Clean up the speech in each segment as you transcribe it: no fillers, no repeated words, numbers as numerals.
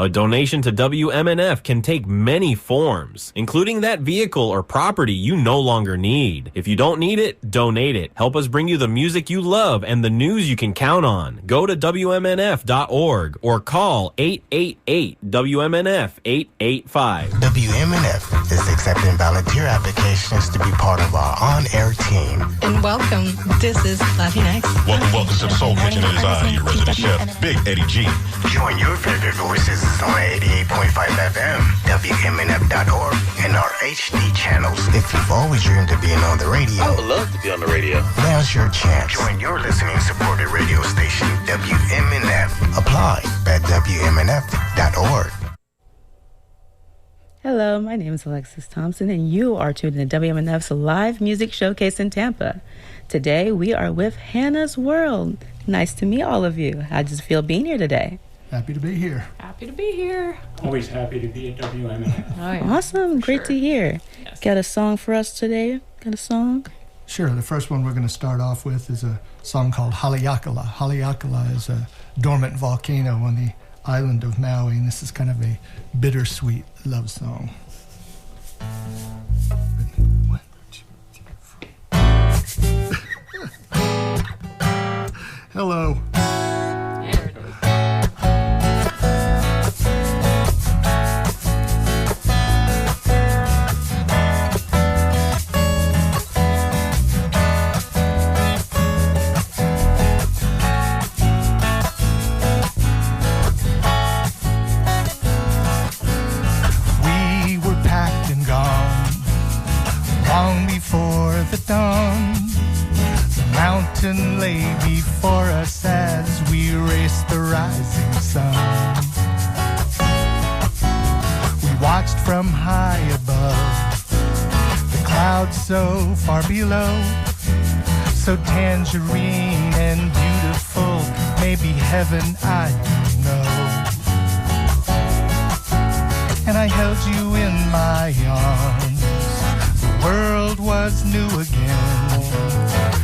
A donation to WMNF can take many forms, including that vehicle or property you no longer need. If you don't need it, donate it. Help us bring you the music you love and the news you can count on. Go to WMNF.org or call 888-WMNF-885. WMNF is accepting volunteer applications to be part of our on-air team. And welcome. This is Latinx. Welcome to the Soul Kitchen. It is I, your resident chef, Big Eddie G. Join your favorite voices on 88.5 FM, WMNF.org, and our HD channels. If you've always dreamed of being on the radio, I would love to be on the radio. Now's your chance. Join your listening-supported radio station, WMNF. Apply at WMNF.org. Hello, my name is Alexis Thompson, and you are tuned in to WMNF's live music showcase in Tampa. Today, we are with Hannah's World. Nice to meet all of you. How does it feel being here today? Happy to be here. Happy to be here. Always happy to be at WMNF. Oh, yeah. Awesome. Great to hear. Yes. Got a song for us today? Got a song? Sure. The first one we're going to start off with is a song called Haleakala. Haleakala is a dormant volcano on the island of Maui, and this is kind of a bittersweet love song. One, two, three, four. Hello. There it is. We were packed and gone long before the dawn. The mountain lay before us as we raced the rising sun. We watched from high above, the clouds so far below, so tangerine and beautiful, maybe heaven, I don't know. And I held you in my arms, the world was new again.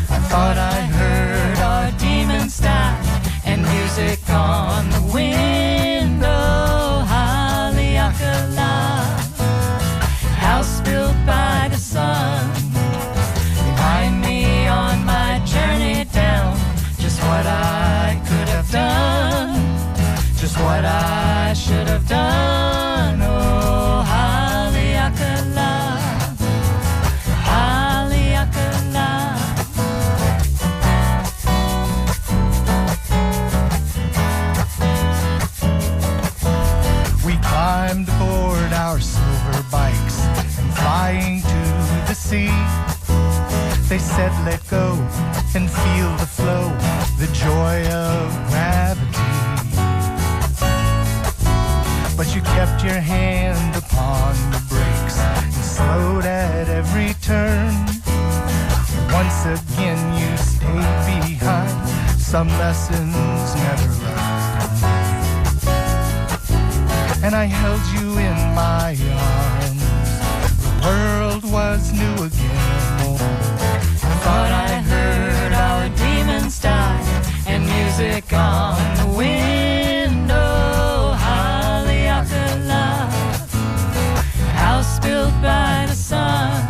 I thought I heard our demons die, and music on the window. Haleakala, house built by the sun. Remind me on my journey down, just what I could have done, just what I should have done. Oh, Haleakala, Haleakala. We climbed aboard our silver bikes and flying to the sea. They said let go and feel the flow, the joy of gravity. But you kept your hand upon the brakes and slowed at every turn. Once again you stayed behind, some lessons never learned. And I held you in my arms, the world was new again. I thought I heard our demons die, and music on the window. Haleakala, house built by the sun.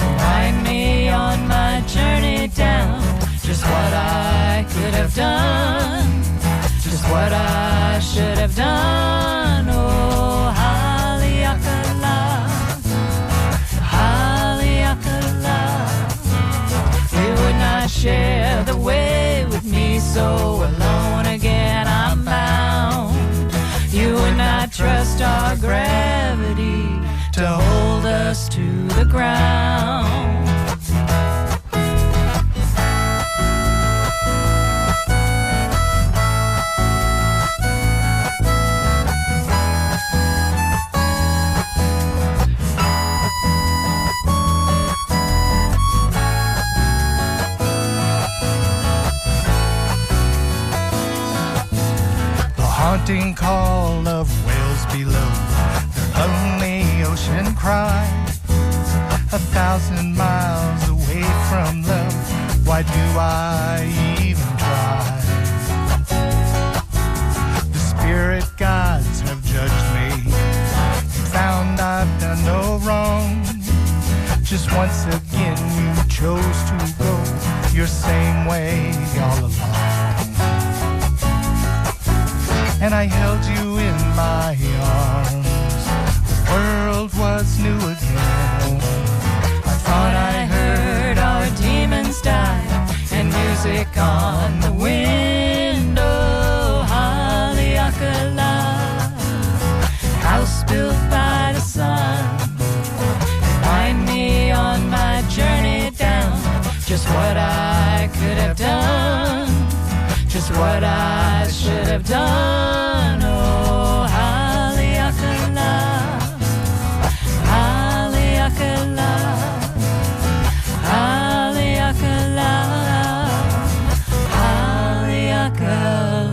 Remind me on my journey down, just what I could have done, just what I should have done. Oh, Haleakala, Haleakala. You would not share the way with me, so alone again I'm bound. You would not trust our gravity to hold us to the ground. Haunting call of whales below, their lonely ocean cry. 1,000 miles away from love, why do I even try? The spirit gods once again you chose to go your same way all along. And I held you in my arms. The world was new again. I thought I heard our demons die and music on the window. Haleakala, house built by the sun. Remind me on my journey down just what I could have done, just what I should have done. Oh, Haleakala, Haleakala, Haleakala, Haleakala.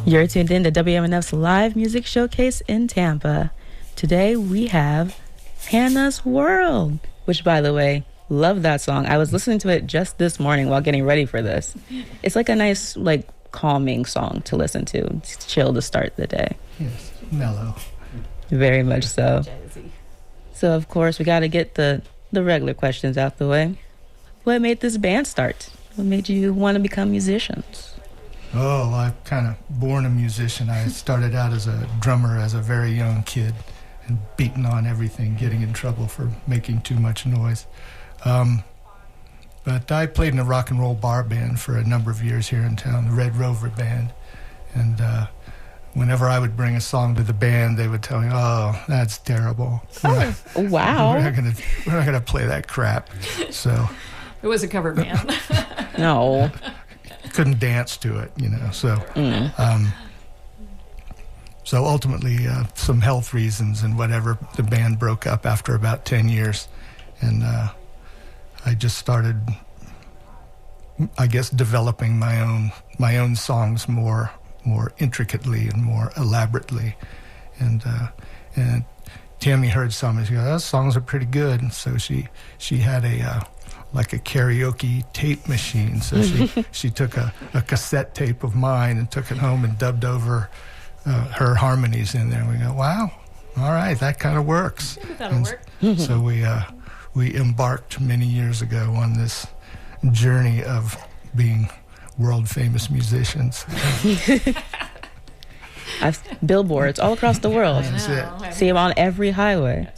You're tuned in to WMNF's live music showcase in Tampa. Today we have Hannah's World, which, by the way, love that song. I was listening to it just this morning while getting ready for this. It's like a nice, like, calming song to listen to. It's chill to start the day. Yes, mellow. Very much so. So, of course, we got to get the regular questions out the way. What made this band start? What made you want to become musicians? Oh, I'm kind of born a musician. I started out as a drummer as a very young kid and beating on everything, getting in trouble for making too much noise. But I played in a rock and roll bar band for a number of years here in town, the Red Rover Band. And whenever I would bring a song to the band, they would tell me, "Oh, that's terrible. Oh, wow. We're not gonna play that crap." So It was a cover band. No. couldn't dance to it, you know. So so ultimately, some health reasons and whatever, the band broke up after about 10 years, and I just started, I guess, developing my own songs more intricately and more elaborately, and Tammy heard some and she goes, "Those songs are pretty good," and so she had a like a karaoke tape machine, so she took a cassette tape of mine and took it home and dubbed over her harmonies in there. And we go, "Wow, all right, that kind of works." That'll work. So we embarked many years ago on this journey of being world famous musicians. I've billboards all across the world. That's it. See them on every highway.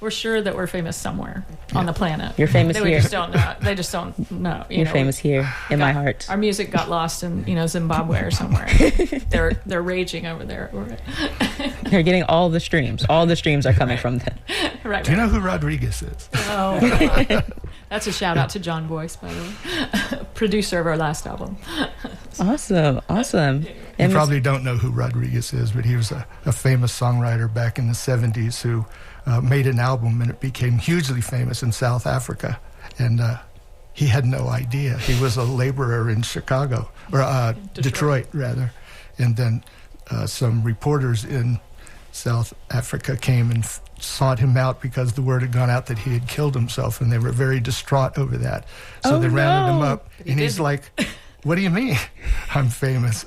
We're sure that we're famous somewhere on the planet. You're famous They here. just don't know. They just don't know. You're famous here in my heart. Our music got lost in Zimbabwe or somewhere. They're raging over there. They're getting all the streams. All the streams are coming from them. Right. Do you know who Rodriguez is? Oh, that's a shout out to John Boyce, by the way, producer of our last album. Awesome. You And probably don't know who Rodriguez is, but he was a famous songwriter back in the 70s who made an album and it became hugely famous in South Africa. And he had no idea. He was a laborer in Chicago, or Detroit, rather. And then some reporters in South Africa came and sought him out because the word had gone out that he had killed himself, and they were very distraught over that. So they rounded him up, and he's like, "What do you mean I'm famous?"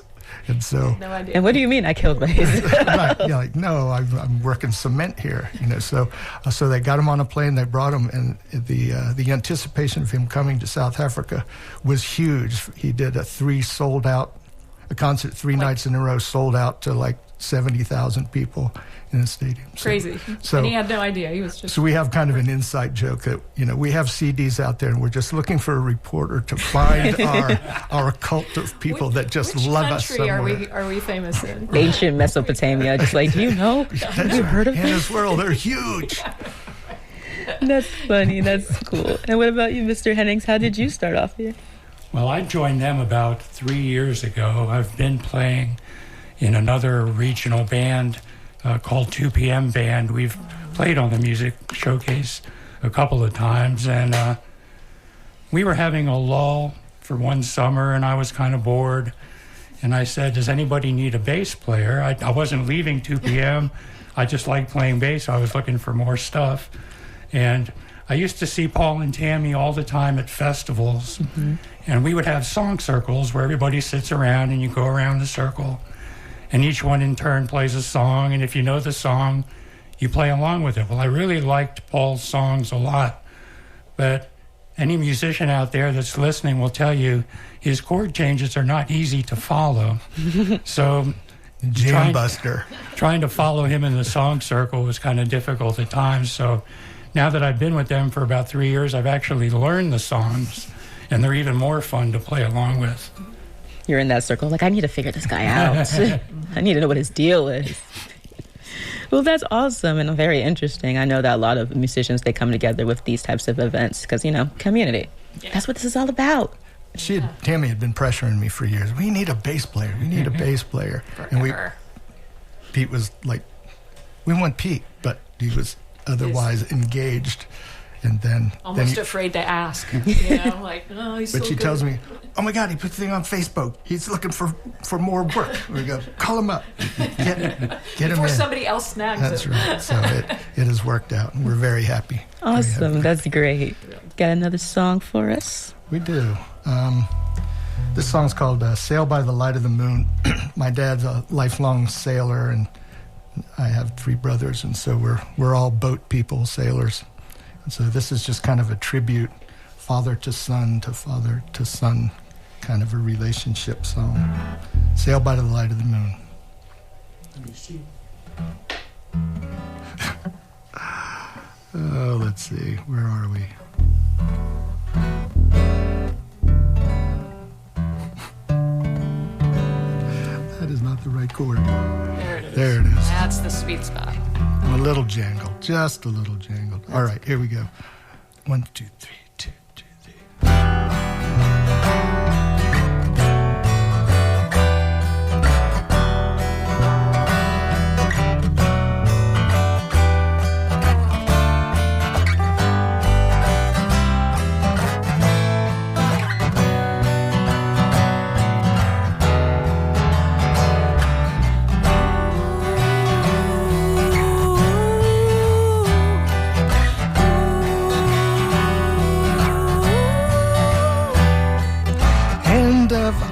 And so, No idea. And what do you mean I killed Blaze? right, yeah, like, no, I'm working cement here, you know. So they got him on a plane, they brought him, and the anticipation of him coming to South Africa was huge. He did a concert 3 nights in a row, sold out to like 70,000 people in the stadium. Crazy. So, And he had no idea. He was just. So we have kind of an inside joke that, we have CDs out there and we're just looking for a reporter to find our cult of people that just love us somewhere. Which country are we famous in? Ancient Mesopotamia. Just like, do you know? Have you heard of them? Hannah's World, they're huge. That's funny. That's cool. And what about you, Mr. Hennings? How did you start off here? Well, I joined them about 3 years ago. I've been playing in another regional band called 2 p.m. Band. We've played on the music showcase a couple of times, and we were having a lull for one summer, and I was kind of bored. And I said, "Does anybody need a bass player?" I wasn't leaving 2 p.m. I just liked playing bass. I was looking for more stuff. And I used to see Paul and Tammy all the time at festivals. Mm-hmm. And we would have song circles where everybody sits around and you go around the circle. And each one in turn plays a song. And if you know the song, you play along with it. Well, I really liked Paul's songs a lot, but any musician out there that's listening will tell you his chord changes are not easy to follow. So Jam Buster. Trying to follow him in the song circle was kind of difficult at times. So now that I've been with them for about 3 years, I've actually learned the songs, and they're even more fun to play along with. You're in that circle, like, I need to figure this guy out. I need to know what his deal is. Well, that's awesome and very interesting. I know that a lot of musicians, they come together with these types of events because, you know, community. Yeah. That's what this is all about. Tammy had been pressuring me for years. We need a bass player. We need a bass player. And Pete was like, we want Pete, but he was otherwise engaged. And then almost afraid to ask. You know, like, oh, he's but so she good. tells me, oh my God, he put the thing on Facebook. He's looking for more work. We go, call him up. Get him in. Before somebody else snags That's it. right. So it has worked out, and we're very happy. Awesome. Very happy. That's great. Got another song for us? We do. This song's called Sail by the Light of the Moon. My dad's a lifelong sailor, and I have 3 brothers, and so we're all boat people, sailors. And so this is just kind of a tribute, father to son kind of a relationship song. Sail by the Light of the Moon. Let me see. Oh, let's see. Where are we? That is not the right chord. There it is. There it is. That's the sweet spot. I'm a little jangled, just a little jangled. All right, here we go. 1, 2, 3, 2, 2, 3.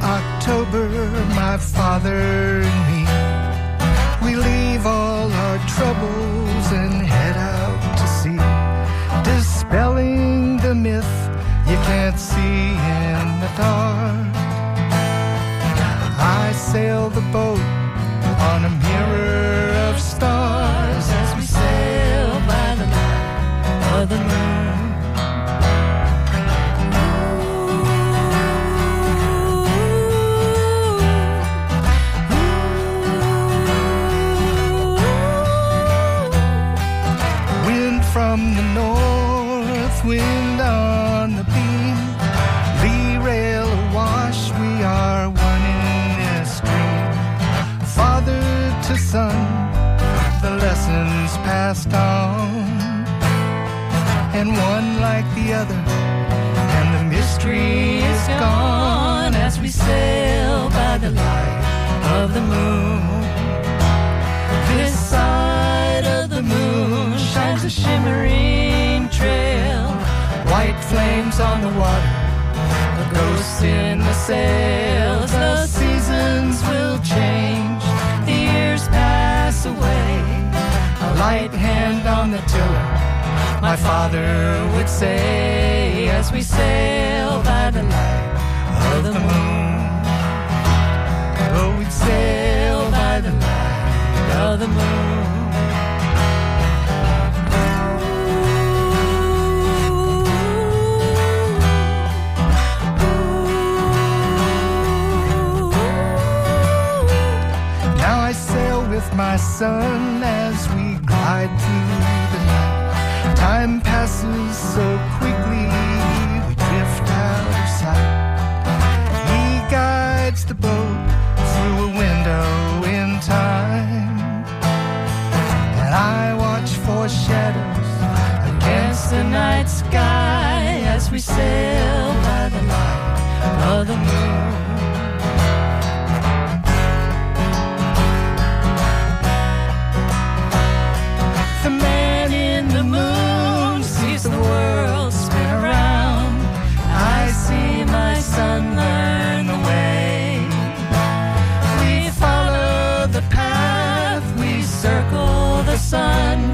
October, my father and me, we leave all our troubles and head out to sea, dispelling the myth you can't see in the dark. I sail the boat on a mirror of stars as we sail by the light of the moon. From the north, wind on the beam, lee rail awash, we are one in this dream. Father to son, the lessons passed on, and one like the other, and the mystery is gone as we sail by the light of the moon. This side of the moon shines a shimmering trail, white flames on the water, a ghost in the sails. The seasons will change, the years pass away, a light hand on the tiller, my father would say, as we sail by the light of the moon. Oh, we'd sail by the light of the moon. Now I sail with my son as we glide through the night. Time passes so quickly, we drift out of sight. He guides the boat through a window in time, and I watch for shadows against the night sky as we sail by the light of the moon. The man in the moon sees the world spin around. I see my son learn the way. We follow the path, we circle the sun.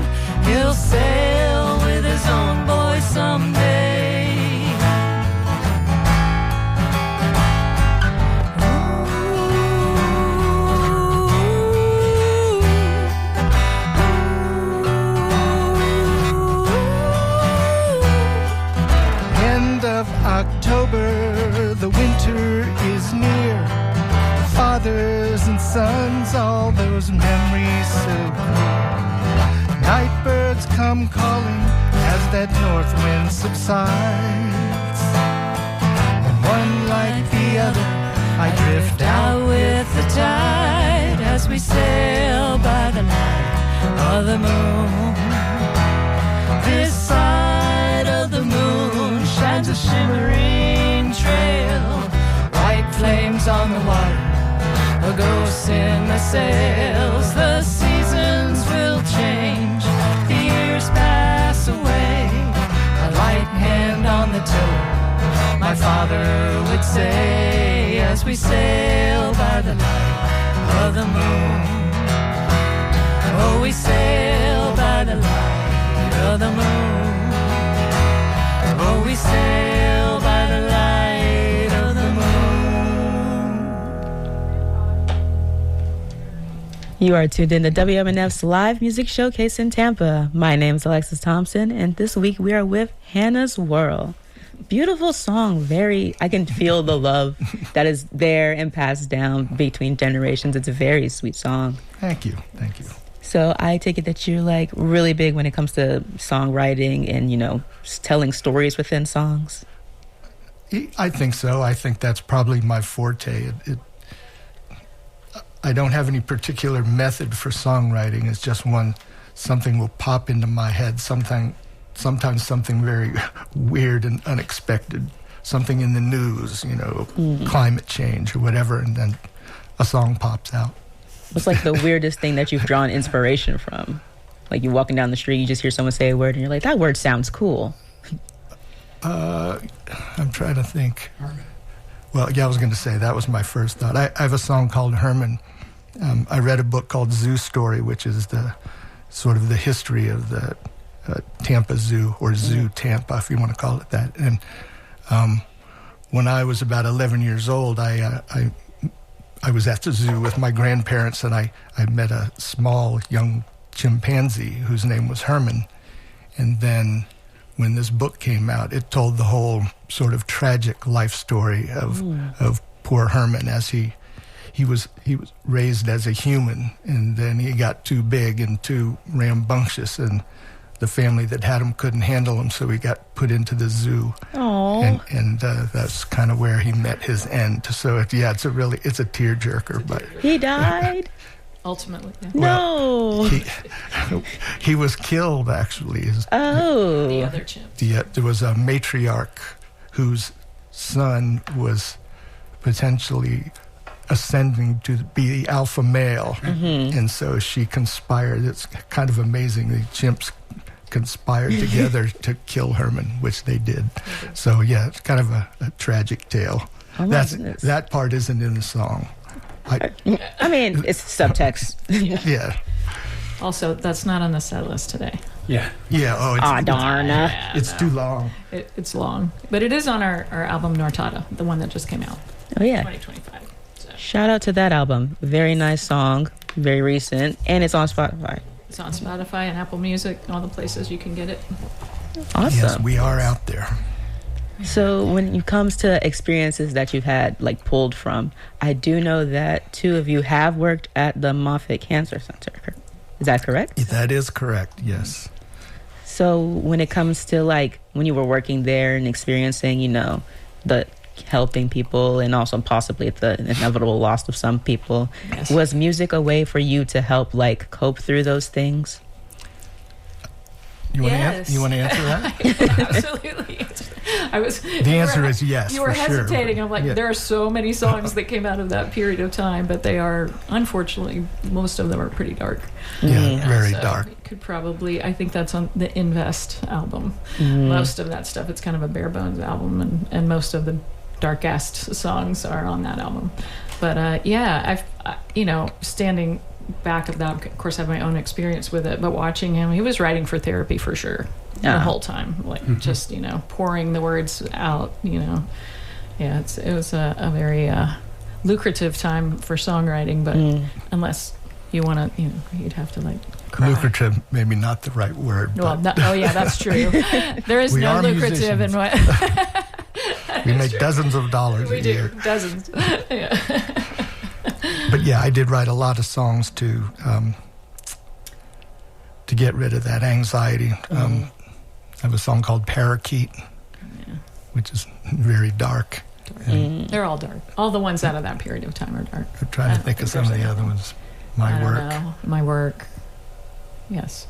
fathers and sons, all those memories so cool. Night birds come calling as that north wind subsides. And one like the other, I drift out with the tide as we sail by the light of the moon. This side of the moon shines a shimmering trail, white flames on the water, a ghost in the sails. The seasons will change, the years pass away, a light hand on the tiller, my father would say, as we sail by the light of the moon. Oh, we sail by the light of the moon. Oh, we sail by the light of the moon. You are tuned in to WMNF's live music showcase in Tampa. My name is Alexis Thompson, and this week we are with Hannah's World. Beautiful song. I can feel the love that is there and passed down between generations. It's a very sweet song. Thank you. Thank you. So I take it that you're like really big when it comes to songwriting and, telling stories within songs. I think so. I think that's probably my forte. I don't have any particular method for songwriting. It's just something will pop into my head. Sometimes something very weird and unexpected, something in the news, climate change or whatever, and then a song pops out. What's like the weirdest thing that you've drawn inspiration from? Like you're walking down the street, you just hear someone say a word and you're like, that word sounds cool. I'm trying to think. Well, yeah, I was going to say that was my first thought. I have a song called Herman. I read a book called Zoo Story, which is the sort of the history of the Tampa Zoo, or Zoo Tampa, if you want to call it that. And when I was about 11 years old, I was at the zoo with my grandparents, and I met a small young chimpanzee whose name was Herman. And then when this book came out, it told the whole sort of tragic life story of poor Herman, as he was raised as a human, and then he got too big and too rambunctious, and the family that had him couldn't handle him, so he got put into the zoo. Aww. And that's kind of where he met his end. So it's a tearjerker. But he died. Ultimately, yeah. No. He was killed, actually. The other chimp. There was a matriarch whose son was potentially ascending to be the alpha male, and so she conspired. It's kind of amazing. The chimps conspired together to kill Herman, which they did. So yeah, it's kind of a tragic tale. Oh, that part isn't in the song. I mean, it's subtext. Yeah. Also, that's not on the set list today. Yeah. Yeah. Oh, darn. It's too long. It's long, but it is on our album Nortada, the one that just came out. Oh yeah. 2025. So. Shout out to that album. Very nice song. Very recent, and it's on Spotify. It's on Spotify and Apple Music, all the places you can get it. Awesome. Yes, we are out there. So when it comes to experiences that you've had, like pulled from, I do know that two of you have worked at the Moffitt Cancer Center. Is that correct? That is correct, yes. So when it comes to like when you were working there and experiencing, the helping people and also possibly the inevitable loss of some people, yes. Was music a way for you to help like cope through those things? You want to answer that? Absolutely. The answer is yes. You were hesitating. Sure. I'm like, there are so many songs that came out of that period of time, but they are, unfortunately, most of them are pretty dark. Yeah, very dark. Could probably, I think that's on the Invest album. Most of that stuff, it's kind of a bare bones album, and most of the darkest songs are on that album. But I've standing back of that, of course I have my own experience with it, but watching him, he was writing for therapy for sure. The whole time, like just pouring the words out. It was a very lucrative time for songwriting, but unless you want to, you'd have to cry. Lucrative, maybe not the right word. Well, that's true. There is no lucrative musicians. in what we make dozens of dollars a year. Dozens. Yeah. But yeah, I did write a lot of songs to get rid of that anxiety. I have a song called Parakeet, which is very dark. They're all dark. All the ones out of that period of time are dark. I'm trying to think of some of the other ones. My Work. Yes.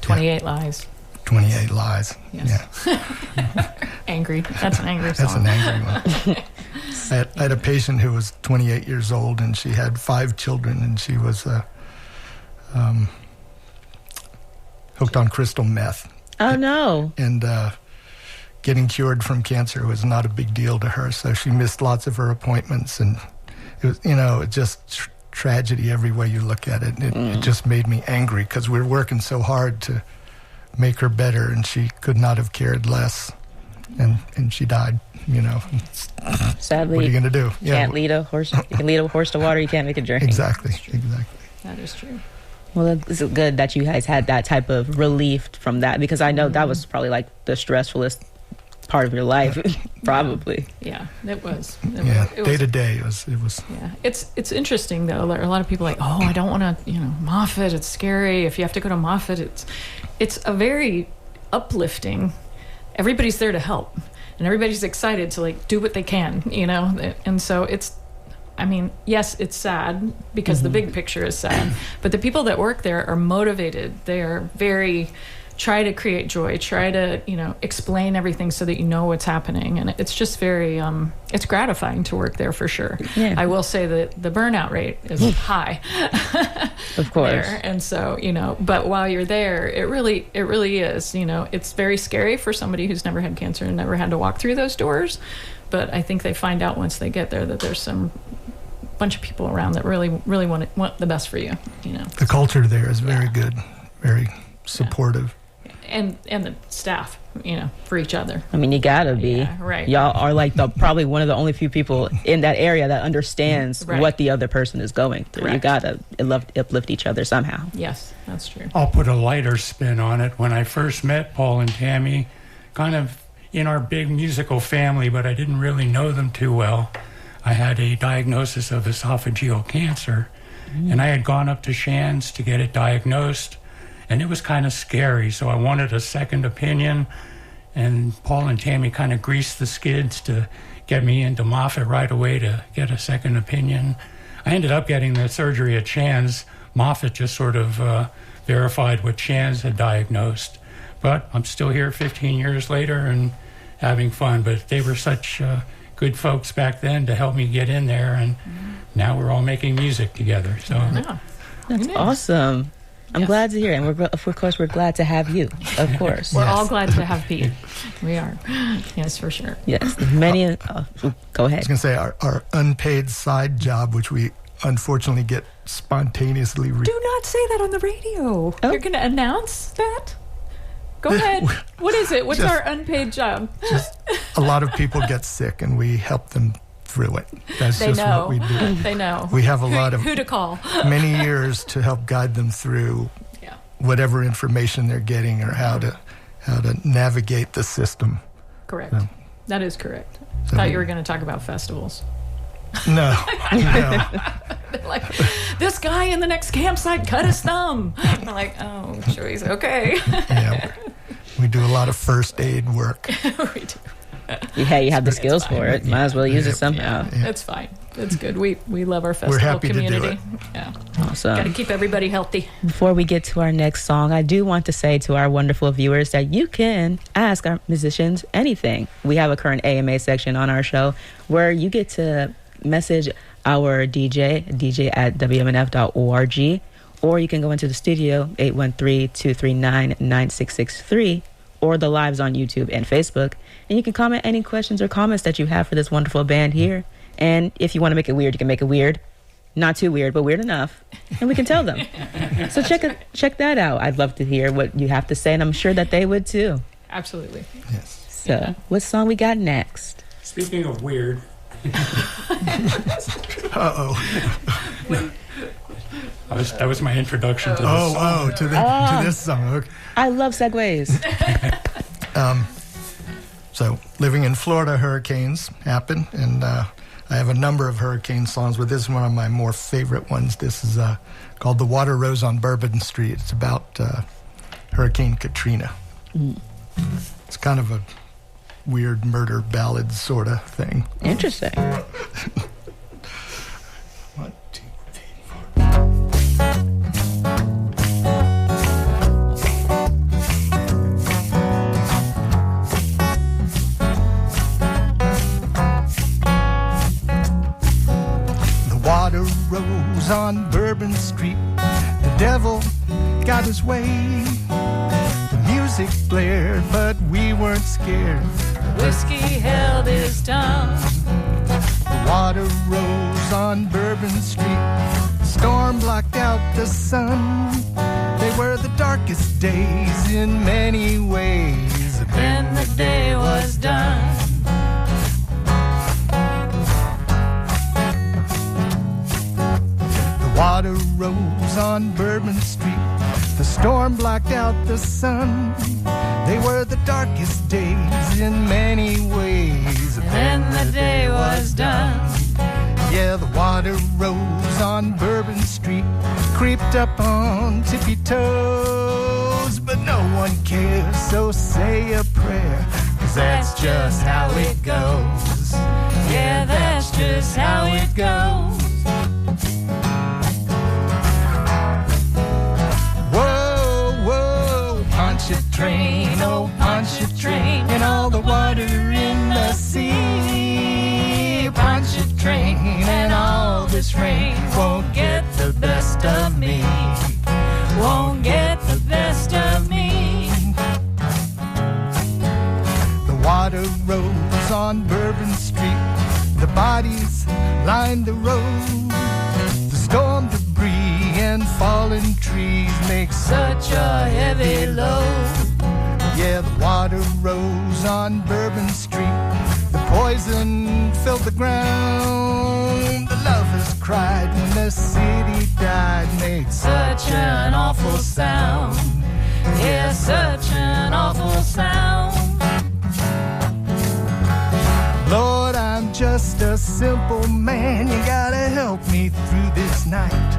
28 Lies. 28 Lies. Yes. Yeah. Angry. That's an angry song. That's an angry one. I had a patient who was 28 years old, and she had 5 children, and she was hooked on crystal meth. Oh, no. And getting cured from cancer was not a big deal to her, so she missed lots of her appointments, and it was, it just tragedy every way you look at it. It just made me angry because we were working so hard to make her better, and she could not have cared less, and she died. Sadly, what are you going to do? You can't lead a horse. You can lead a horse to water. You can't make it drink. Exactly. That is true. Well, it's good that you guys had that type of relief from that, because I know that was probably like the stressfulest part of your life, probably. Yeah, it was. Day to day, it was. Yeah, it's interesting though. A lot of people are like, oh, I don't want to, Moffitt. It's scary. If you have to go to Moffitt, it's a very uplifting. Everybody's there to help, and everybody's excited to do what they can, And so yes, it's sad because the big picture is sad, but the people that work there are motivated. They are very try to create joy, try to, explain everything so that you know what's happening. And it's just very, it's gratifying to work there for sure. Yeah. I will say that the burnout rate is high. Of course. There. And so, but while you're there, it really is, it's very scary for somebody who's never had cancer and never had to walk through those doors. But I think they find out once they get there that there's some bunch of people around that really want the best for you, The culture there is very good, very supportive. And the staff, for each other. I mean, you gotta be. Yeah, right. Y'all are probably one of the only few people in that area that understands what the other person is going through. Correct. You gotta uplift each other somehow. Yes, that's true. I'll put a lighter spin on it. When I first met Paul and Tammy, kind of in our big musical family, but I didn't really know them too well, I had a diagnosis of esophageal cancer, and I had gone up to Shands to get it diagnosed. And it was kind of scary, so I wanted a second opinion. And Paul and Tammy kind of greased the skids to get me into Moffitt right away to get a second opinion. I ended up getting the surgery at Shands. Moffitt just sort of verified what Shands had diagnosed. But I'm still here 15 years later and having fun. But they were such good folks back then to help me get in there. And now we're all making music together. So That's awesome. I'm glad to hear it. And of course, we're glad to have you. Of course. We're all glad to have Pete. We are. Yes, for sure. Yes. Many. Go ahead. I was going to say our unpaid side job, which we unfortunately get spontaneously. Do not say that on the radio. Oh. You're going to announce that? Go ahead. What is it? What's our unpaid job? Just a lot of people get sick, and we help them through it. That's just what we do. They know. We have a lot of who to call. many years to help guide them through whatever information they're getting or how to navigate the system. Correct. That is correct. I thought you were going to talk about festivals. No. Like, this guy in the next campsite cut his thumb. I'm like, oh, jeez, okay. Yeah, we do a lot of first aid work. We do. Yeah, you have the skills for it. Might as well use it somehow. Yeah. It's fine. It's good. We love our festival We're happy community. To do it. Yeah. Awesome. Got to keep everybody healthy. Before we get to our next song, I do want to say to our wonderful viewers that you can ask our musicians anything. We have a current AMA section on our show where you get to message our DJ at WMNF.org, or you can go into the studio, 813-239-9663, or the lives on YouTube and Facebook, and you can comment any questions or comments that you have for this wonderful band here. And if you want to make it weird, you can make it weird. Not too weird, but weird enough, and we can tell them. So check that out. I'd love to hear what you have to say, and I'm sure that they would too. Absolutely. Yes. So, what song we got next? Speaking of weird. Uh-oh. That was my introduction to this song. To this song. Okay. I love segues. So living in Florida, hurricanes happen, and I have a number of hurricane songs, but this is one of my more favorite ones. This is called "The Water Rose on Bourbon Street." It's about Hurricane Katrina. It's kind of a weird murder ballad sort of thing. Interesting. 1, 2, 3, 4. The water rose on Bourbon Street. The devil got his way. The music blared, but we weren't scared. Whiskey held his tongue. The water rose on Bourbon Street. The storm blocked out the sun. They were the darkest days in many ways. And Then the day was done. the water rose on Bourbon Street. The storm blocked out the sun. They were the darkest days in many ways. And Then the day was done. yeah, the water rose on Bourbon Street, creeped up on tippy toes, but no one cares, so say a prayer, 'cause that's just how it goes. Yeah, that's just how it goes. Whoa, whoa, punch a train, oh punch a train, and all the water in the sea. Punch a train, and all this rain won't get the best of me. Won't get the best of me. The water rose on Bourbon Street. The bodies lined the road. The storm debris and fallen trees make Such a heavy load. yeah, the water rose on Bourbon Street. The poison filled the ground. The lovers cried when the city died. Made Such an awful sound. Yeah, such an awful sound. Lord, I'm just a simple man. You gotta help me through this night.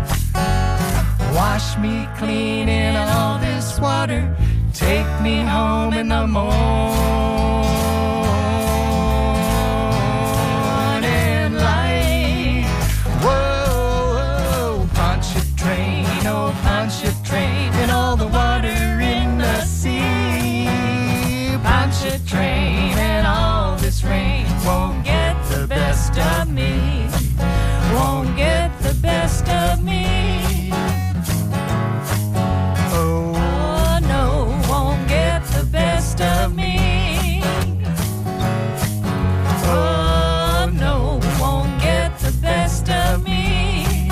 Wash me clean in all this water. Take me home in the morning light. Whoa, whoa, punch a train, oh punch a train, and all the water in the sea. Punch a train, and all this rain won't get the best of me. Won't get the best of me. Oh, Oh no, won't get the best of me. Oh no, won't get the best of me.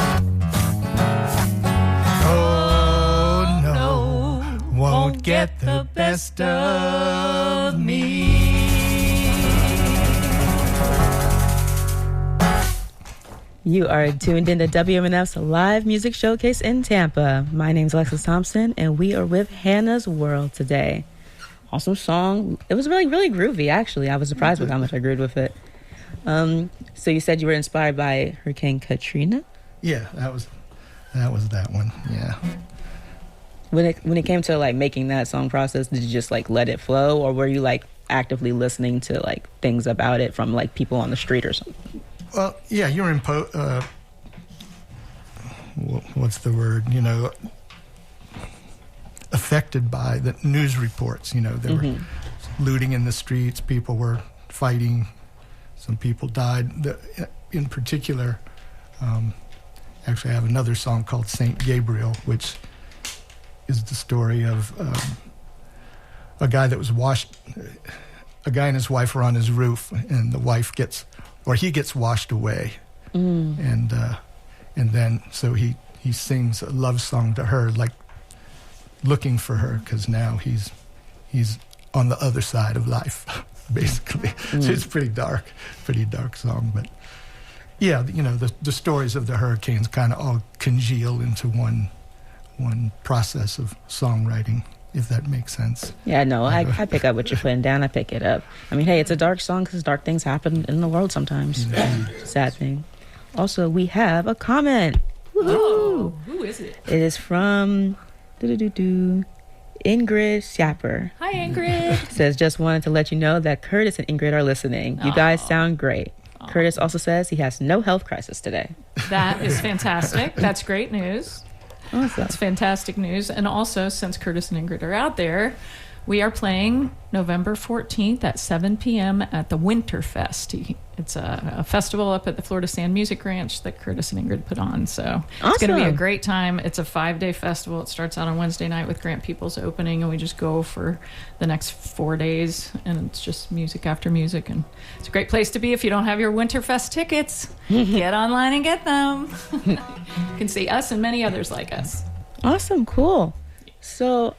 oh no, No, won't get the best of me. You are tuned into WMNF's live music showcase in Tampa. My name's Alexis Thompson, and we are with Hannah's World today. Awesome song. It was really, really groovy, actually. I was surprised with how much I grooved with it. So you said you were inspired by Hurricane Katrina? Yeah, that was that one. Yeah. When it came to like making that song process, did you just like let it flow, or were you like actively listening to like things about it from like people on the street or something? Well, yeah, you're what's the word? You know, affected by the news reports. You know, there were looting in the streets. People were fighting. Some people died. In particular, actually, I have another song called Saint Gabriel, which is the story of a guy that was washed. A guy and his wife were on his roof, and the wife he gets washed away, and then so he sings a love song to her, like looking for her, because now he's on the other side of life, basically. So it's pretty dark song, but yeah, you know, the stories of the hurricanes kind of all congeal into one process of songwriting, if that makes sense. Yeah, no, I pick up what you're putting down. I pick it up. I mean, hey, it's a dark song because dark things happen in the world sometimes. Sad thing. Also, we have a comment. Oh, who is it? It is from Ingrid Shapper. Hi, Ingrid. Says, just wanted to let you know that Curtis and Ingrid are listening. You guys sound great. Curtis also says he has no health crisis today. That is fantastic. That's great news. Awesome. That's fantastic news. And also, since Curtis and Ingrid are out there, we are playing November 14th at 7 p.m. at the Winterfest. It's a festival up at the Florida Sand Music Ranch that Curtis and Ingrid put on. So it's going to be a great time. It's a 5-day festival. It starts out on Wednesday night with Grant Peoples opening, and we just go for the next 4 days. And it's just music after music. And it's a great place to be if you don't have your Winterfest tickets. Get online and get them. You can see us and many others like us. Awesome. Cool. So...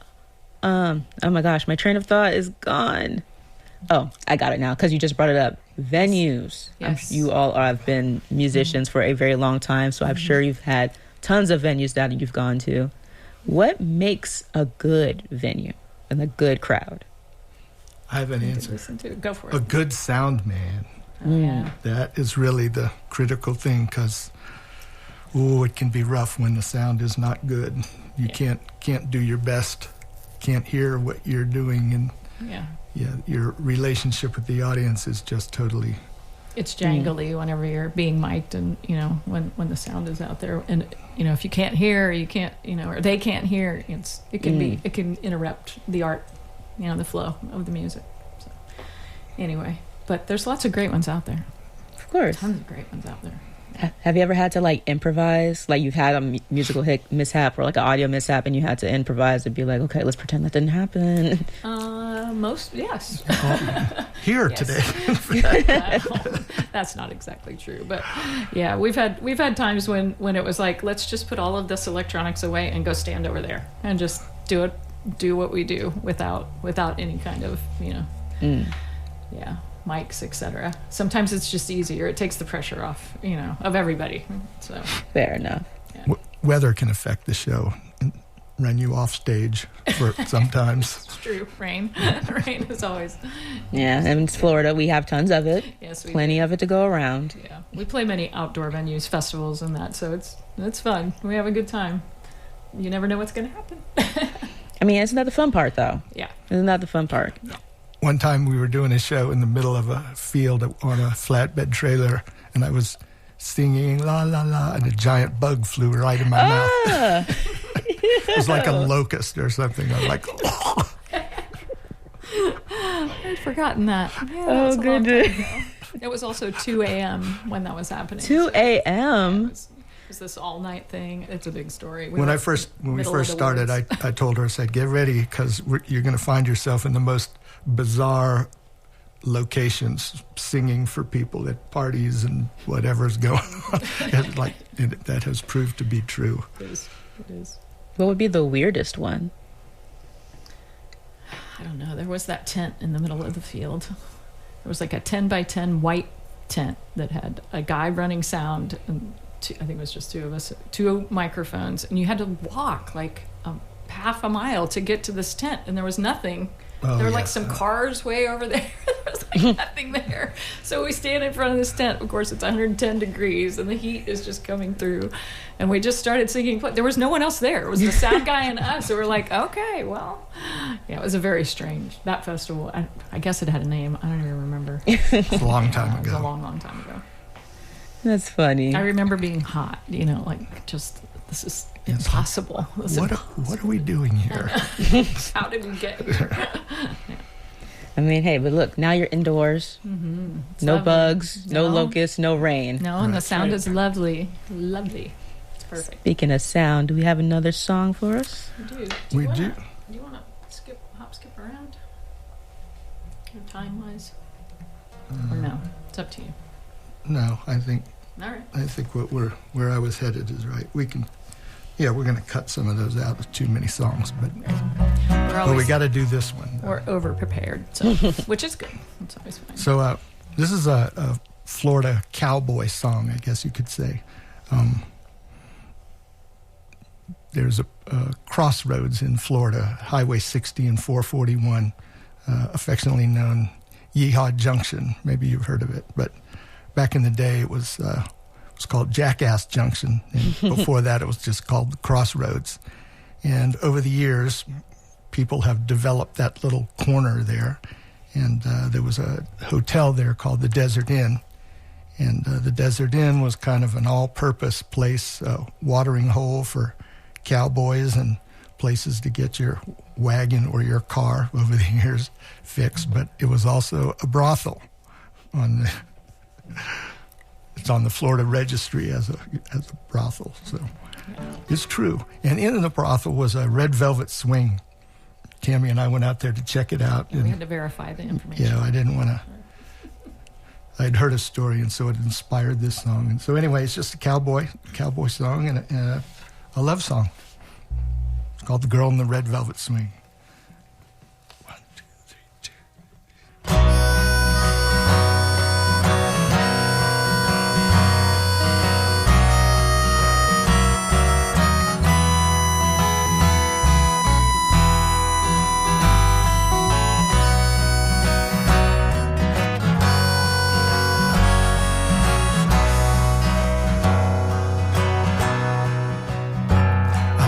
oh my gosh, my train of thought is gone. Oh, I got it now because you just brought it up. Venues. Yes. You all have been musicians for a very long time, so I'm sure you've had tons of venues that you've gone to. What makes a good venue and a good crowd? I have an answer. Listen to it. Go for it. A good sound man. Oh, yeah. That is really the critical thing because, it can be rough when the sound is not good. You can't do your best. Can't hear what you're doing, and your relationship with the audience is just totally... It's jangly whenever you're being mic'd, and when the sound is out there, and if you can't hear, you can't, or they can't hear, it can interrupt the art, the flow of the music. So anyway, but there's lots of great ones out there. Of course, tons of great ones out there. Have you ever had to improvise? Like you've had a musical mishap or like an audio mishap, and you had to improvise and be like, okay, let's pretend that didn't happen. Yes. Here today. Well, that's not exactly true, but yeah, we've had times when it was like, let's just put all of this electronics away and go stand over there and just do what we do without any kind of mics, etc. Sometimes it's just easier. It takes the pressure off, of everybody. So fair enough. Yeah. Weather can affect the show and run you off stage for sometimes. It's true. Rain is always. Yeah, and in Florida we have tons of it. Yes, we plenty do. of it to go around. Yeah, we play many outdoor venues, festivals, and that. So it's fun. We have a good time. You never know what's going to happen. I mean, isn't that the fun part, though? Yeah. Isn't that the fun part? Yeah. One time we were doing a show in the middle of a field on a flatbed trailer, and I was singing la la la, and a giant bug flew right in my mouth. It was like a locust or something. I'm like, I'd forgotten that. Yeah, oh, goodness. It was also 2 a.m. when that was happening. 2 a.m.? It was this all-night thing. It's a big story. When we first started, I told her, I said, get ready, because you're going to find yourself in the most bizarre locations singing for people at parties and whatever's going on. That has proved to be true. It is. What would be the weirdest one? I don't know. There was that tent in the middle of the field. There was like a 10 by 10 white tent that had a guy running sound, and I think it was just two of us, 2 microphones, and you had to walk like half a mile to get to this tent, and there was nothing. There were like some cars way over there. There was like nothing there. So we stand in front of this tent. Of course, it's 110 degrees, and the heat is just coming through. And we just started singing. There was no one else there. It was the sound guy and us. So we're like, okay, well. Yeah, it was a very strange, that festival. I guess it had a name. I don't even remember. It's a long time ago. It was a long, long time ago. That's funny. I remember being hot, like just, this is impossible. What are we doing here? How did we get here? Yeah. I mean, hey, but look, now you're indoors. Mm-hmm. No lovely. Bugs, no locusts, no rain. No, and the sound is lovely. Lovely. It's perfect. Speaking of sound, do we have another song for us? We do. Do. Do you want to skip around? Time-wise? Or no? It's up to you. No, I think All right. where I was headed is right. We can, we're going to cut some of those out. There's too many songs, but we got to do this one. We're over-prepared, so, which is good. It's always fine. So this is a Florida cowboy song, I guess you could say. there's a crossroads in Florida, Highway 60 and 441, affectionately known Yeehaw Junction. Maybe you've heard of it, but back in the day it was called Jackass Junction, and before that it was just called the Crossroads. And over the years, people have developed that little corner there, and there was a hotel there called the Desert Inn. And the Desert Inn was kind of an all-purpose place, watering hole for cowboys and places to get your wagon or your car over the years fixed. But it was also a brothel. It's on the Florida Registry as a brothel. So it's true. And in the brothel was a red velvet swing. Tammy and I went out there to check it out. We had to verify the information. Yeah, I didn't want to. I'd heard a story, and so it inspired this song. And so anyway, it's just a cowboy song and a love song. It's called The Girl in the Red Velvet Swing. 1, 2, 3, 2.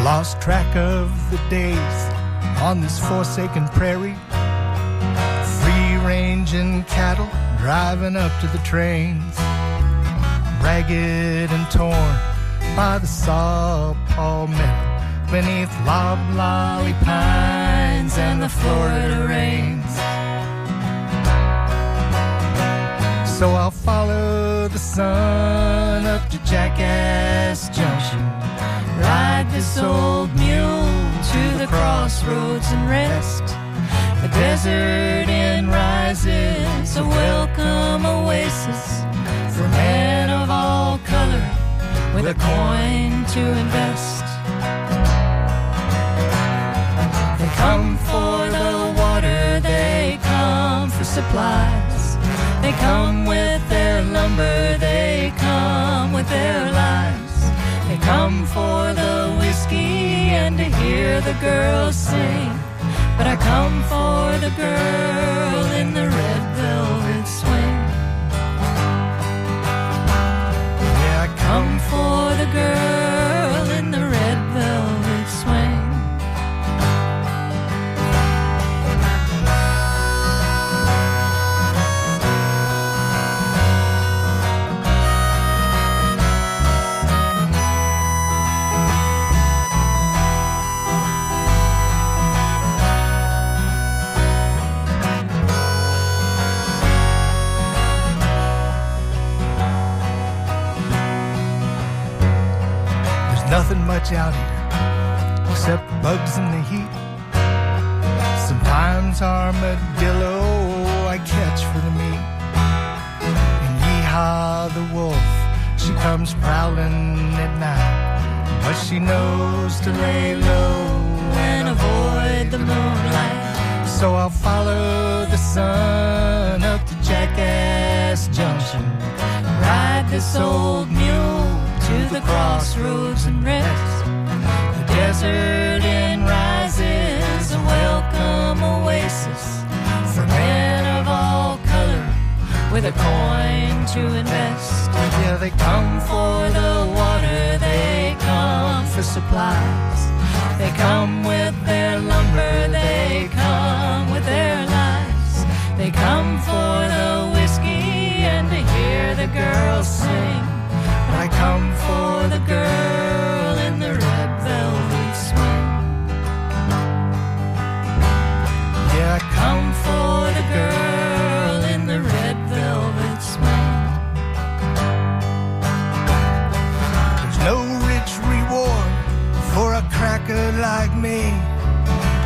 Lost track of the days on this forsaken prairie, free-ranging cattle driving up to the trains, ragged and torn by the saw meadow beneath loblolly pines and the Florida rains. So I'll follow the sun up to Jackass Junction, ride this old mule to the crossroads and rest. The Desert Inn rises, a welcome oasis for men of all color with a coin to invest. They come for the water, they come for supplies, they come with their lumber, they come with their lives. They come for the whiskey and to hear the girls sing, but I come for the girl in the red velvet swing. Yeah, I come for the girl in the red velvet swing. Nothing much out here except bugs in the heat. Sometimes armadillo I catch for the meat. And Yeehaw the wolf, she comes prowling at night, but she knows to lay low and avoid the moonlight. So I'll follow the sun up to Jackass Junction, ride this old mule to the crossroads and rest. The Desert Inn rises, a welcome oasis for men of all color with a coin to invest. Yeah, they come for the water, they come for supplies, they come with their lumber, they come with their lives. They come for the whiskey and to hear the girls sing, but I come for the girl in the red velvet swing. Yeah, I come for the girl in the red velvet swing. There's no rich reward for a cracker like me,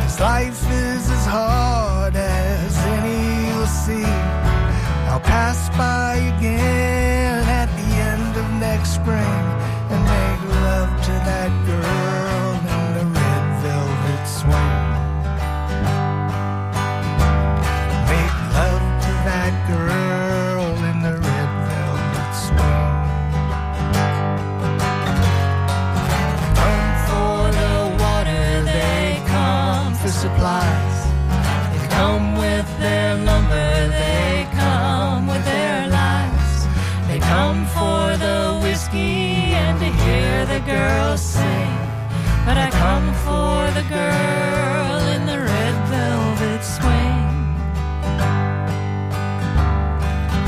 'cause life is as hard as any will see. I'll pass by again at the end of next spring and make love to that girl in the red velvet swing. Make love to that girl in the red velvet swing. Come for the the girls sing, but I come for the girl in the red velvet swing.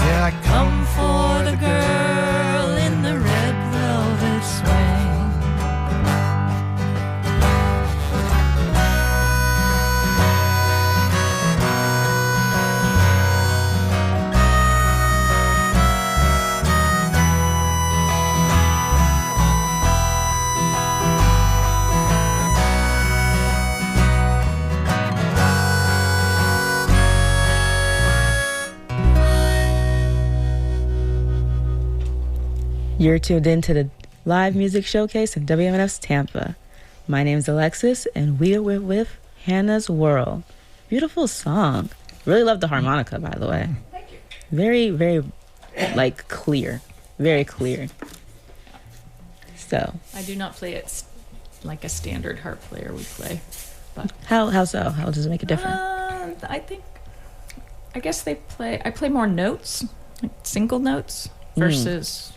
Yeah, I come for the girl in the red velvet swing. You're tuned in to the live music showcase in WMNF's Tampa. My name's Alexis, and we are with Hannah's World. Beautiful song. Really love the harmonica, by the way. Thank you. Very, very, like, clear. Very clear. So. I do not play it like a standard harp player would play. But How so? How does it make it different? I guess I play more notes, like single notes, versus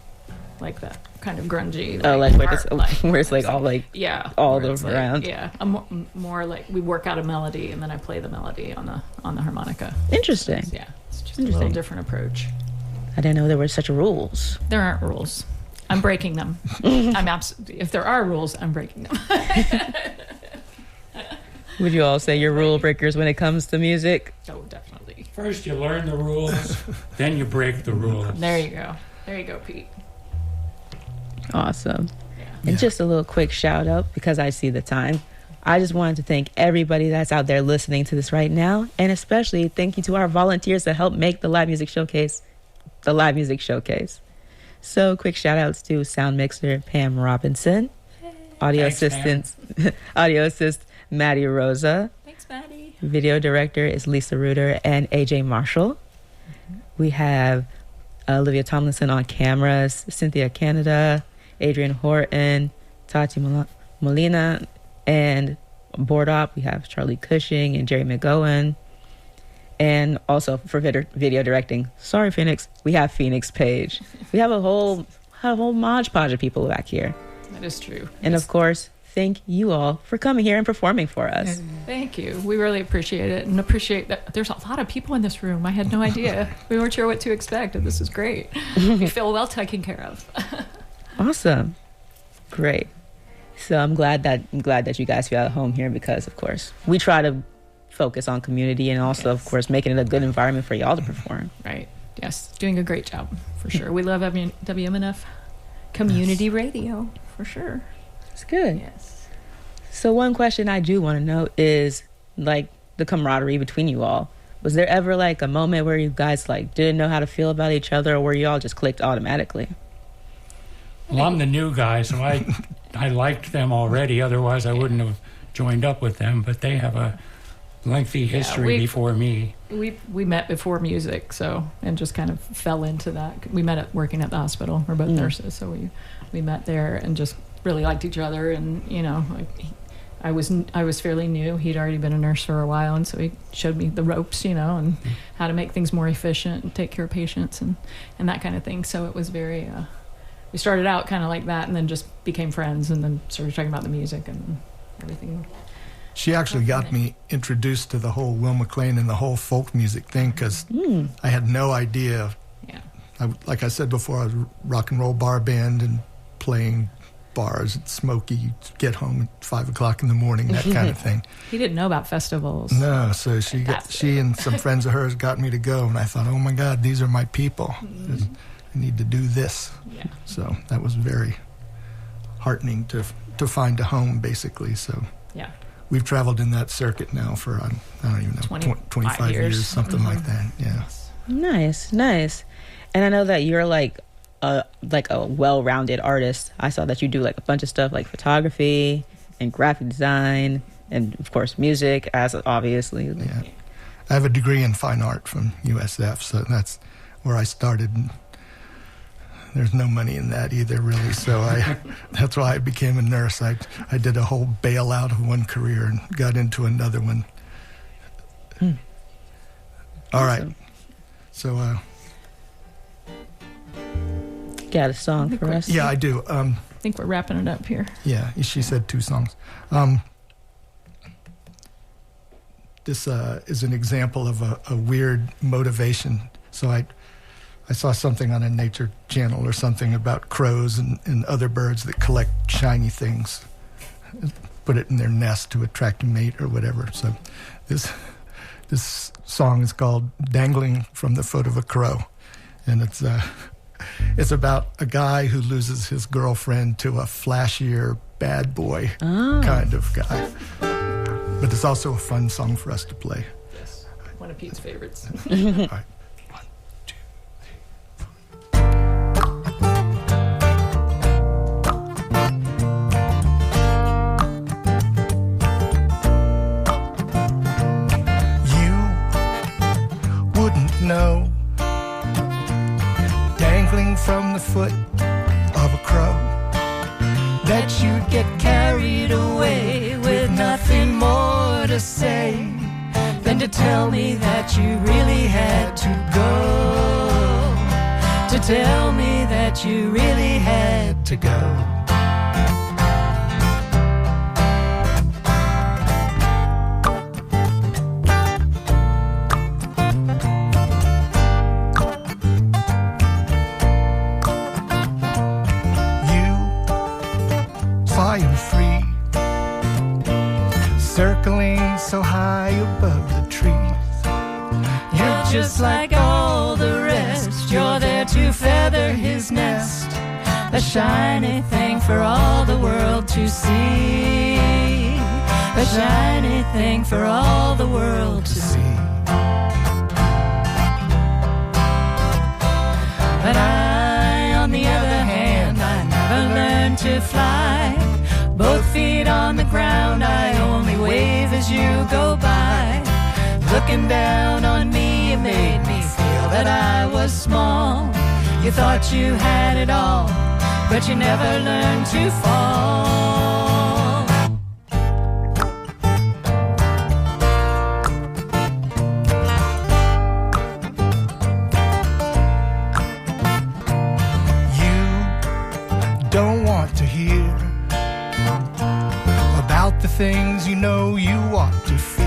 like that kind of grungy. Where it's like all like all where it's over around. More like we work out a melody and then I play the melody on the harmonica. Interesting. Yeah, it's just a little different approach. I didn't know there were such rules. There aren't rules. I'm breaking them. If there are rules, I'm breaking them. Would you all say you're rule breakers when it comes to music? Oh, definitely. First, you learn the rules, then you break the rules. There you go. There you go, Pete. Awesome. And just a little quick shout out, because I see the time. I just wanted to thank everybody that's out there listening to this right now, and especially thank you to our volunteers that help make the live music showcase the live music showcase. So quick shout outs to sound mixer Pam Robinson, audio assistant Maddie Rosa. Thanks, Maddie. Video director is Lisa Reuter and AJ Marshall. We have Olivia Tomlinson on cameras, Cynthia Canada, Adrian Horton, Tati Molina, and board op, we have Charlie Cushing and Jerry McGowan. And also for video directing, sorry Phoenix, we have Phoenix Page. We have a whole modge podge of people back here. That is true. And of course, thank you all for coming here and performing for us. Thank you. We really appreciate it, and appreciate that there's a lot of people in this room. I had no idea. We weren't sure what to expect, and this is great. We feel well taken care of. Awesome. Great. So I'm glad that you guys feel at home here, because of course we try to focus on community and also of course making it a good environment for y'all to perform. Right. Yes. Doing a great job for sure. We love WMNF community radio for sure. It's good. Yes. So one question I do want to know is like the camaraderie between you all. Was there ever like a moment where you guys like didn't know how to feel about each other, or where you all just clicked automatically? Well, I'm the new guy, so I liked them already. Otherwise, I wouldn't have joined up with them. But they have a lengthy history before me. We met before music, and just kind of fell into that. We met working at the hospital. We're both nurses, so we met there and just really liked each other. And I was fairly new. He'd already been a nurse for a while, and so he showed me the ropes, and how to make things more efficient and take care of patients and that kind of thing. So it was very. We started out kind of like that, and then just became friends, and then started talking about the music and everything. She actually got me introduced to the whole Will McLean and the whole folk music thing, because I had no idea. Yeah. Like I said before, I was a rock and roll bar band and playing bars at Smokey. You'd get home at 5 o'clock in the morning, that kind of thing. He didn't know about festivals. No, so she and some friends of hers got me to go, and I thought, oh my God, these are my people. I need to do this. Yeah. So that was very heartening to find a home, basically. So yeah, we've traveled in that circuit now for I don't even know 25 years, something like that. Yeah. Nice. And I know that you're like a well-rounded artist. I saw that you do like a bunch of stuff like photography and graphic design and of course music, as obviously. Yeah. I have a degree in fine art from USF, so that's where I started. There's no money in that either, really. So that's why I became a nurse. I did a whole bailout of one career and got into another one. All right. So, got a song for us? Yeah, I do. think we're wrapping it up here. Yeah, she said 2 songs. This is an example of a weird motivation. So I saw something on a nature channel or something about crows and other birds that collect shiny things, put it in their nest to attract a mate or whatever. So this song is called "Dangling from the Foot of a Crow," and it's about a guy who loses his girlfriend to a flashier bad boy kind of guy. But it's also a fun song for us to play. Yes, one of Pete's favorites. All right. know, dangling from the foot of a crow, that you'd get carried away with nothing more to say than to tell me that you really had to go, to tell me that you really had to go. Free, circling so high above the trees. You're just like all the rest, you're there to feather his nest, a shiny thing for all the world to see, a shiny thing for all the world to see. But I, on the other hand, I never learned to fly. Both feet on the ground, I only wave as you go by. Looking down on me, it made me feel that I was small. You thought you had it all, but you never learned to fall. You don't want to hear about the things you know you ought to fear.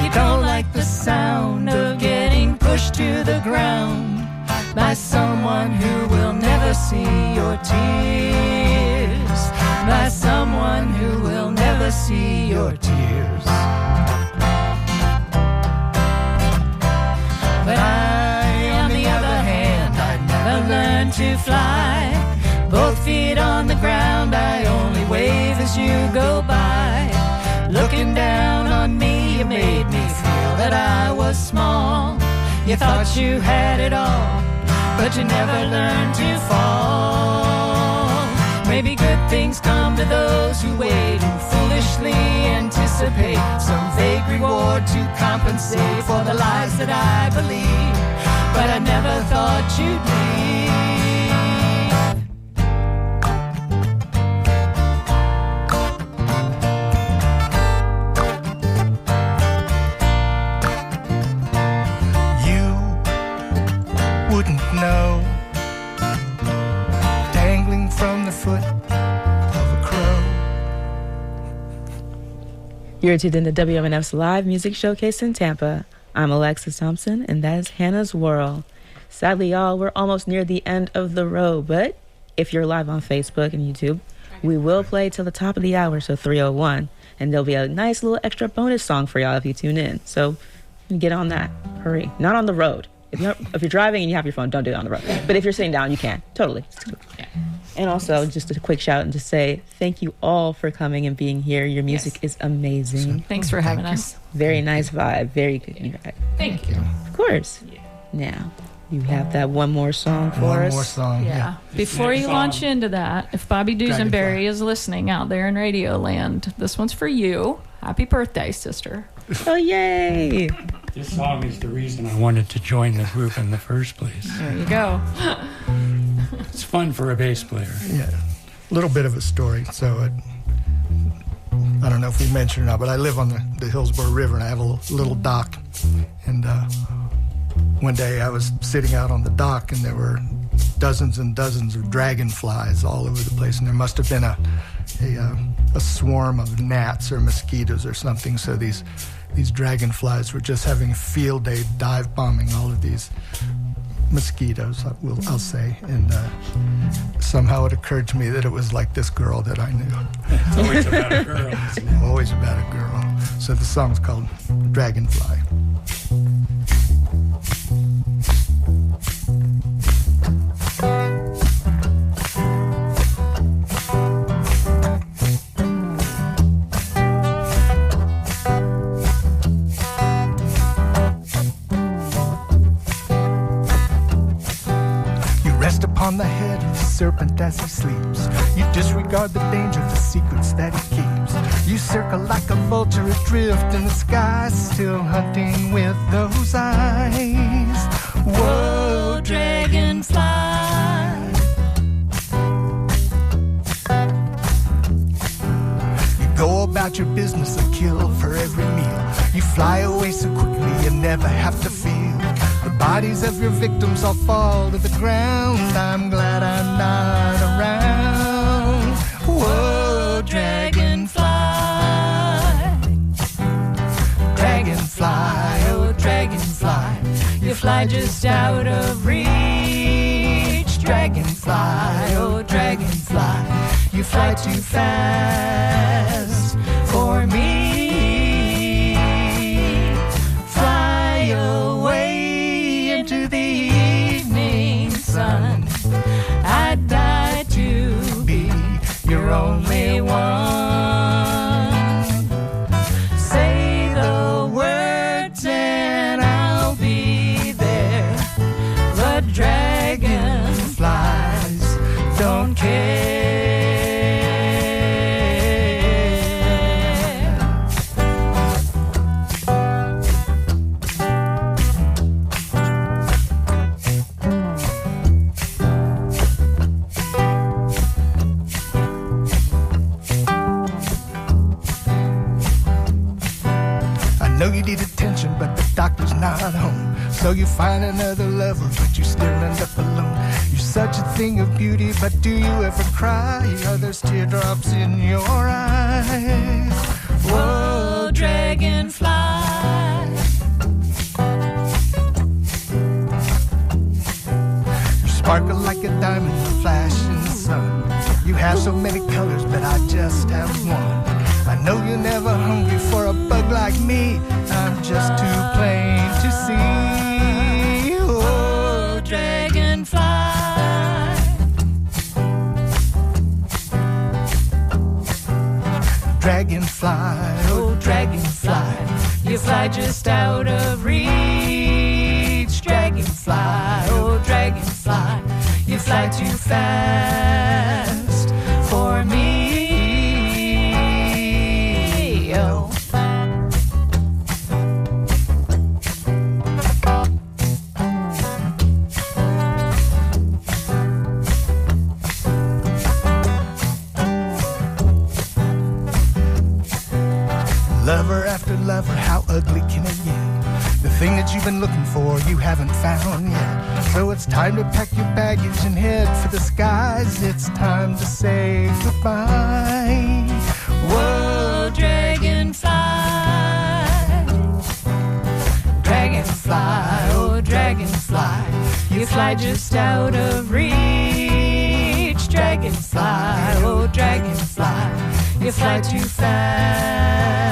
You don't like the sound of getting pushed to the ground by someone who will never see your tears, by someone who will never see your tears. But I, on the other hand, I never learned to fly. Both feet on the ground, I only wave as you go by. Looking down on me, you made me feel that I was small. You thought you had it all, but you never learned to fall. Maybe good things come to those who wait and foolishly anticipate some vague reward to compensate for the lies that I believe. But I never thought you'd leave. No, dangling from the foot of a crow. You're tuned in to WMNF's live music showcase in Tampa. I'm Alexis Thompson, and that is Hannah's World. Sadly, y'all, we're almost near the end of the road, but if you're live on Facebook and YouTube, we will play till the top of the hour, so 3:01, and there'll be a nice little extra bonus song for y'all if you tune in. So get on that. Hurry. Not on the road. If you're driving and you have your phone, don't do it on the road. But if you're sitting down, you can. Totally. And also, just a quick shout and to say thank you all for coming and being here. Your music is amazing. Thanks for having us. Very nice vibe. Very good. Yeah. Thank you. Of course. Yeah. Now, you have that one more song for us. One more song, yeah. Before you launch into that, if Bobby Dusenberry is listening out there in Radio Land, this one's for you. Happy birthday, sister. Oh, yay. This song is the reason I wanted to join the group in the first place. There you go. It's fun for a bass player. Yeah, a little bit of a story. So I don't know if we mentioned or not, but I live on the Hillsborough River, and I have a little dock. And one day I was sitting out on the dock, and there were dozens and dozens of dragonflies all over the place, and there must have been a swarm of gnats or mosquitoes or something. So these dragonflies were just having a field day dive bombing all of these mosquitoes, I'll say. And somehow it occurred to me that it was like this girl that I knew. It's always about a girl. Always about a girl. So the song's called Dragonfly. Upon the head of the serpent as he sleeps. You disregard the danger, the secrets that he keeps. You circle like a vulture adrift in the sky, still hunting with those eyes. Whoa, dragonfly. You go about your business and kill for every meal. You fly away so quickly you never have to feel. The bodies of your victims all fall to the ground. I'm glad I'm not around. Whoa, dragonfly. Dragonfly, oh dragonfly. You fly just out of reach. Dragonfly, oh dragonfly. You fly too fast for me. Fly away into the evening sun. I'd die to be your only one. Say the words and I'll be there. The dragonflies don't care. Know you need attention, but the doctor's not home. So you find another lover, but you still end up alone. You're such a thing of beauty, but do you ever cry? Are there's teardrops in your eyes? Whoa, dragonfly. You sparkle like a diamond, flash in the sun. You have so many colors, but I just have one. I know you're never hungry for a bug like me. I'm just too plain to see. Oh, dragonfly. Dragonfly, oh, dragonfly. You fly just out of reach. Dragonfly, oh, dragonfly. You fly too fast for me. Lover after lover, how ugly can it get? The thing that you've been looking for, you haven't found yet. So it's time to pack your baggage and head for the skies. It's time to say goodbye. Whoa, dragonfly. Dragonfly, oh dragonfly. You fly just out of reach. Dragonfly, oh dragonfly. You fly too fast